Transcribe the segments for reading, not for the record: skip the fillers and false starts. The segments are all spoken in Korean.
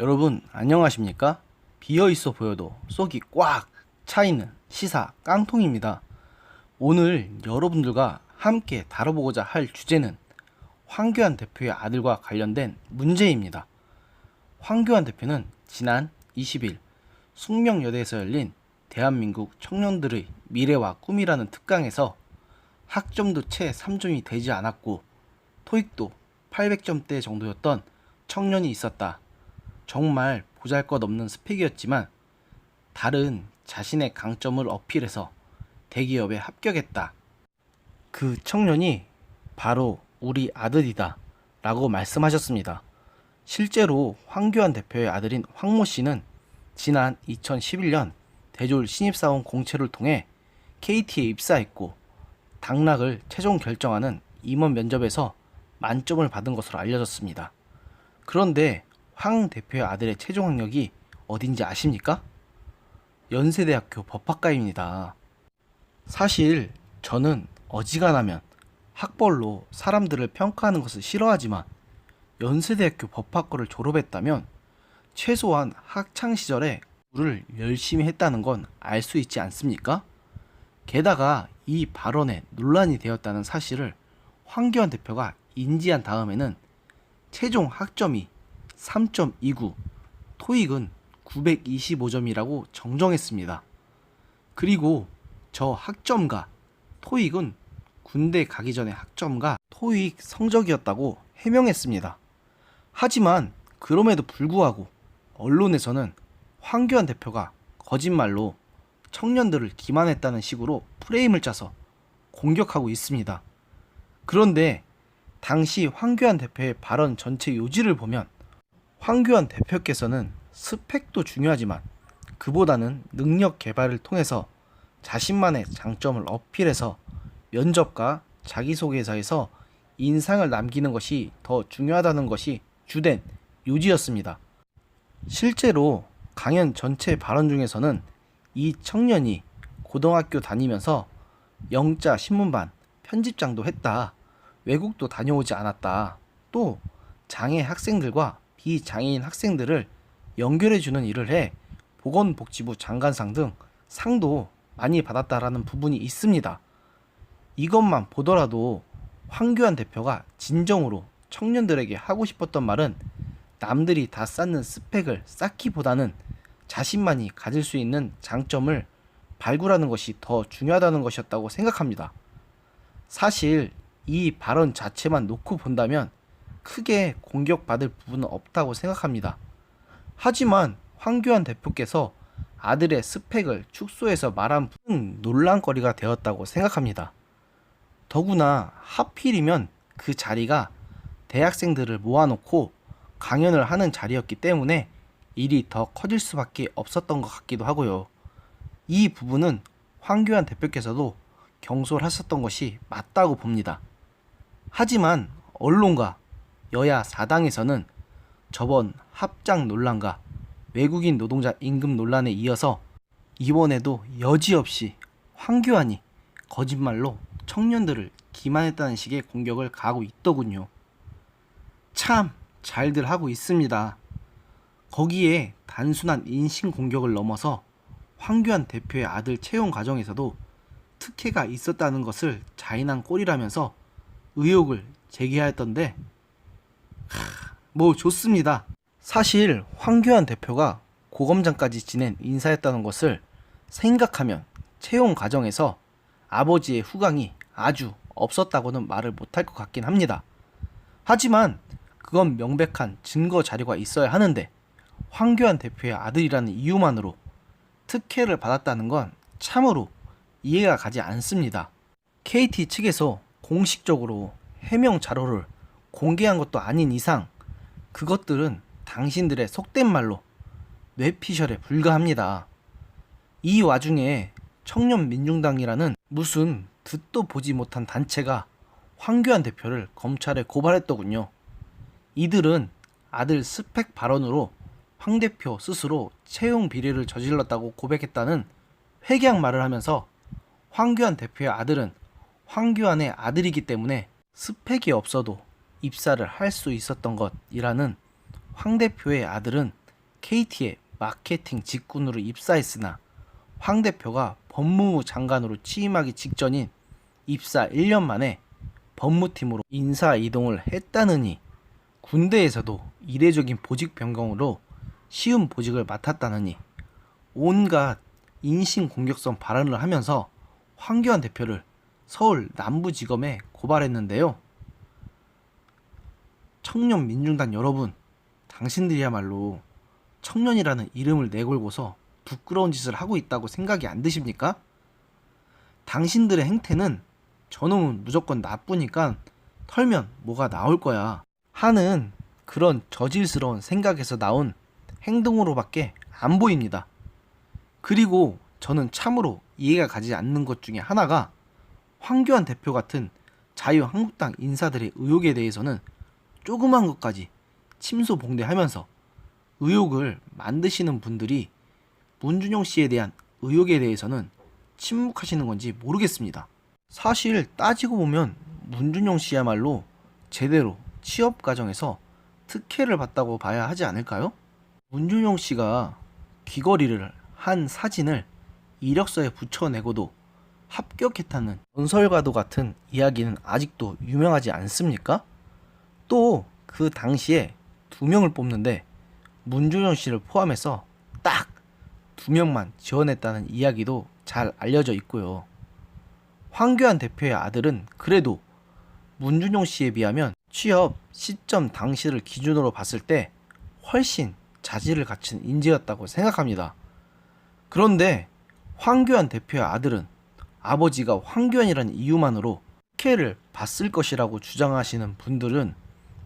여러분 안녕하십니까? 비어있어 보여도 속이 꽉 차있는 시사 깡통입니다. 오늘 여러분들과 함께 다뤄보고자 할 주제는 황교안 대표의 아들과 관련된 문제입니다. 황교안 대표는 지난 20일 숙명여대에서 열린 대한민국 청년들의 미래와 꿈이라는 특강에서 학점도 채 3점이 되지 않았고 토익도 800점대 정도였던 청년이 있었다. 정말 보잘것없는 스펙이었지만 다른 자신의 강점을 어필해서 대기업에 합격했다. 그 청년이 바로 우리 아들이다 라고 말씀하셨습니다. 실제로 황교안 대표의 아들인 황모 씨는 지난 2011년 대졸 신입사원 공채를 통해 KT에 입사했고 당락을 최종 결정하는 임원 면접에서 만점을 받은 것으로 알려졌습니다. 그런데 황 대표의 아들의 최종 학력이 어딘지 아십니까? 연세대학교 법학과입니다. 사실 저는 어지간하면 학벌로 사람들을 평가하는 것을 싫어하지만 연세대학교 법학과를 졸업했다면 최소한 학창시절에 공부를 열심히 했다는 건 알 수 있지 않습니까? 게다가 이 발언에 논란이 되었다는 사실을 황교안 대표가 인지한 다음에는 최종 학점이 3.29, 토익은 925점이라고 정정했습니다. 그리고 저 학점과 토익은 군대 가기 전에 학점과 토익 성적이었다고 해명했습니다. 하지만 그럼에도 불구하고 언론에서는 황교안 대표가 거짓말로 청년들을 기만했다는 식으로 프레임을 짜서 공격하고 있습니다. 그런데 당시 황교안 대표의 발언 전체 요지를 보면 황교안 대표께서는 스펙도 중요하지만 그보다는 능력 개발을 통해서 자신만의 장점을 어필해서 면접과 자기소개서에서 인상을 남기는 것이 더 중요하다는 것이 주된 요지였습니다. 실제로 강연 전체 발언 중에서는 이 청년이 고등학교 다니면서 영자 신문반 편집장도 했다. 외국도 다녀오지 않았다. 또 장애 학생들과 비장애인 학생들을 연결해주는 일을 해 보건복지부 장관상 등 상도 많이 받았다라는 부분이 있습니다. 이것만 보더라도 황교안 대표가 진정으로 청년들에게 하고 싶었던 말은 남들이 다 쌓는 스펙을 쌓기보다는 자신만이 가질 수 있는 장점을 발굴하는 것이 더 중요하다는 것이었다고 생각합니다. 사실 이 발언 자체만 놓고 본다면 크게 공격받을 부분은 없다고 생각합니다. 하지만 황교안 대표께서 아들의 스펙을 축소해서 말한 부분은 논란거리가 되었다고 생각합니다. 더구나 하필이면 그 자리가 대학생들을 모아놓고 강연을 하는 자리였기 때문에 일이 더 커질 수밖에 없었던 것 같기도 하고요. 이 부분은 황교안 대표께서도 경솔하셨던 것이 맞다고 봅니다. 하지만 언론과 여야 사당에서는 저번 합작 논란과 외국인 노동자 임금 논란에 이어서 이번에도 여지없이 황교안이 거짓말로 청년들을 기만했다는 식의 공격을 가하고 있더군요. 참 잘들 하고 있습니다. 거기에 단순한 인신공격을 넘어서 황교안 대표의 아들 채용 과정에서도 특혜가 있었다는 것을 자인한 꼴이라면서 의혹을 제기하였던데 뭐 좋습니다. 사실 황교안 대표가 고검장까지 지낸 인사였다는 것을 생각하면 채용 과정에서 아버지의 후광이 아주 없었다고는 말을 못할 것 같긴 합니다. 하지만 그건 명백한 증거 자료가 있어야 하는데 황교안 대표의 아들이라는 이유만으로 특혜를 받았다는 건 참으로 이해가 가지 않습니다. KT 측에서 공식적으로 해명 자료를 공개한 것도 아닌 이상 그것들은 당신들의 속된 말로 뇌피셜에 불과합니다. 이 와중에 청년민중당이라는 무슨 듣도 보지 못한 단체가 황교안 대표를 검찰에 고발했더군요. 이들은 아들 스펙 발언으로 황 대표 스스로 채용 비리를 저질렀다고 고백했다는 회개한 말을 하면서 황교안 대표의 아들은 황교안의 아들이기 때문에 스펙이 없어도 입사를 할 수 있었던 것이라는 황 대표의 아들은 KT의 마케팅 직군으로 입사했으나 황 대표가 법무부 장관으로 취임하기 직전인 입사 1년 만에 법무팀으로 인사 이동을 했다느니 군대에서도 이례적인 보직 변경으로 쉬운 보직을 맡았다느니 온갖 인신공격성 발언을 하면서 황교안 대표를 서울 남부지검에 고발했는데요. 청년민중단 여러분, 당신들이야말로 청년이라는 이름을 내걸고서 부끄러운 짓을 하고 있다고 생각이 안 드십니까? 당신들의 행태는 저놈은 무조건 나쁘니까 털면 뭐가 나올 거야 하는 그런 저질스러운 생각에서 나온 행동으로밖에 안 보입니다. 그리고 저는 참으로 이해가 가지 않는 것 중에 하나가 황교안 대표 같은 자유한국당 인사들의 의혹에 대해서는 조그만 것까지 침소봉대하면서 의혹을 만드시는 분들이 문준용 씨에 대한 의혹에 대해서는 침묵하시는 건지 모르겠습니다. 사실 따지고 보면 문준용 씨야말로 제대로 취업 과정에서 특혜를 받다고 봐야 하지 않을까요? 문준용 씨가 귀걸이를 한 사진을 이력서에 붙여내고도 합격했다는 전설과도 같은 이야기는 아직도 유명하지 않습니까? 또 그 당시에 2명을 뽑는데 문준용 씨를 포함해서 딱 2명만 지원했다는 이야기도 잘 알려져 있고요. 황교안 대표의 아들은 그래도 문준용 씨에 비하면 취업 시점 당시를 기준으로 봤을 때 훨씬 자질을 갖춘 인재였다고 생각합니다. 그런데 황교안 대표의 아들은 아버지가 황교안이라는 이유만으로 특혜를 받을 것이라고 주장하시는 분들은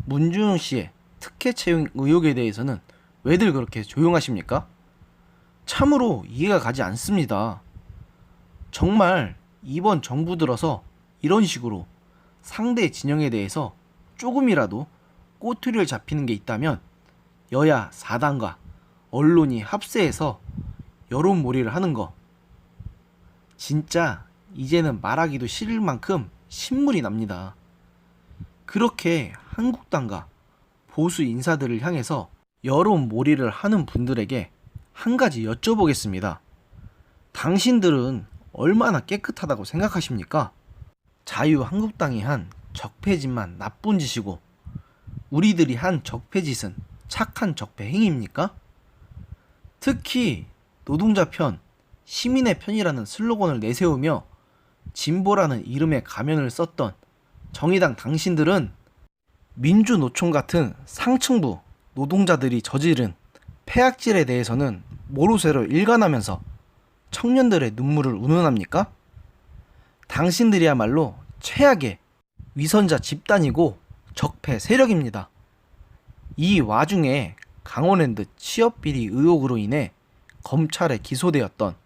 문준용 씨의 특혜 채용 의혹에 대해서는 왜들 그렇게 조용하십니까? 참으로 이해가 가지 않습니다. 정말 이번 정부 들어서 이런 식으로 상대 진영에 대해서 조금이라도 꼬투리를 잡히는 게 있다면 여야 4당과 언론이 합세해서 여론몰이를 하는 거, 진짜 이제는 말하기도 싫을 만큼 신물이 납니다. 그렇게 한국당과 보수 인사들을 향해서 여론몰이를 하는 분들에게 한 가지 여쭤보겠습니다. 당신들은 얼마나 깨끗하다고 생각하십니까? 자유한국당이 한 적폐짓만 나쁜 짓이고 우리들이 한 적폐짓은 착한 적폐 행위입니까? 특히 노동자 편, 시민의 편이라는 슬로건을 내세우며 진보라는 이름의 가면을 썼던 정의당 당신들은 민주노총 같은 상층부 노동자들이 저지른 폐악질에 대해서는 모르쇠로 일관하면서 청년들의 눈물을 운운합니까? 당신들이야말로 최악의 위선자 집단이고 적폐 세력입니다. 이 와중에 강원랜드 취업비리 의혹으로 인해 검찰에 기소되었던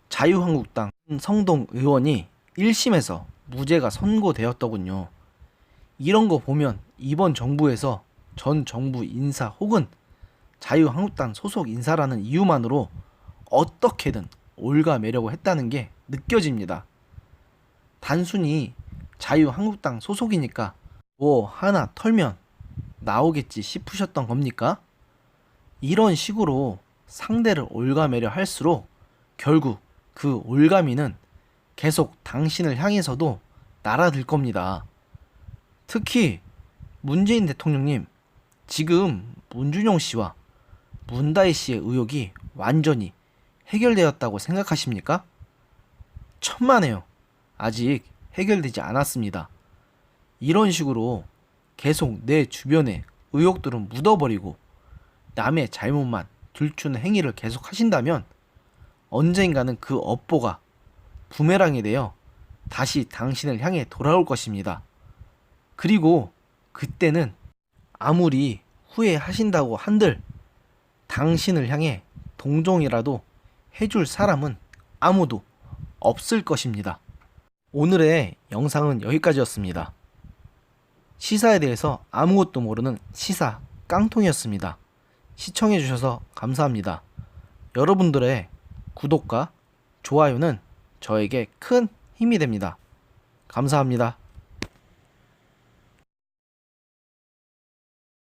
자유한국당 성동 의원이 1심에서 무죄가 선고되었더군요. 이런 거 보면 이번 정부에서 전 정부 인사 혹은 자유한국당 소속 인사라는 이유만으로 어떻게든 올가매려고 했다는 게 느껴집니다. 단순히 자유한국당 소속이니까 뭐 하나 털면 나오겠지 싶으셨던 겁니까? 이런 식으로 상대를 올가매려 할수록 결국 그 올가미는 계속 당신을 향해서도 날아들 겁니다. 특히 문재인 대통령님, 지금 문준용 씨와 문다희 씨의 의혹이 완전히 해결되었다고 생각하십니까? 천만에요. 아직 해결되지 않았습니다. 이런 식으로 계속 내 주변에 의혹들은 묻어버리고 남의 잘못만 들추는 행위를 계속 하신다면 언젠가는 그 업보가 부메랑이 되어 다시 당신을 향해 돌아올 것입니다. 그리고 그때는 아무리 후회하신다고 한들 당신을 향해 동정이라도 해줄 사람은 아무도 없을 것입니다. 오늘의 영상은 여기까지였습니다. 시사에 대해서 아무것도 모르는 시사 깡통이었습니다. 시청해주셔서 감사합니다. 여러분들의 구독과 좋아요는 저에게 큰 힘이 됩니다. 감사합니다.